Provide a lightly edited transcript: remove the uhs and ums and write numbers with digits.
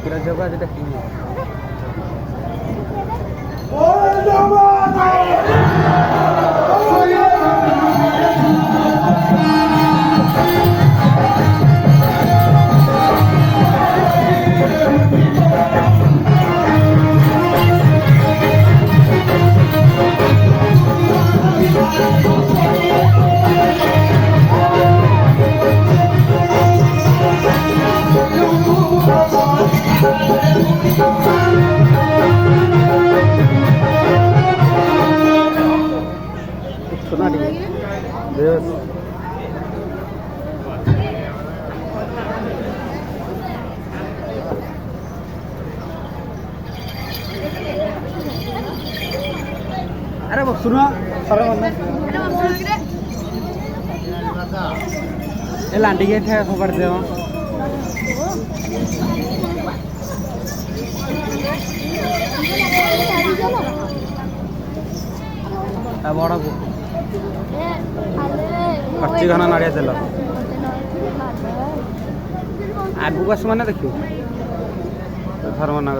Kira coba aja deh ini. Pernah di yes. Ada bos suruh sarang mana? ये लांडी के थे खबर दे वो अब बड़ा को कच्ची खाना नाड़िया चलो आगू को आसमान देखियो धर्म ना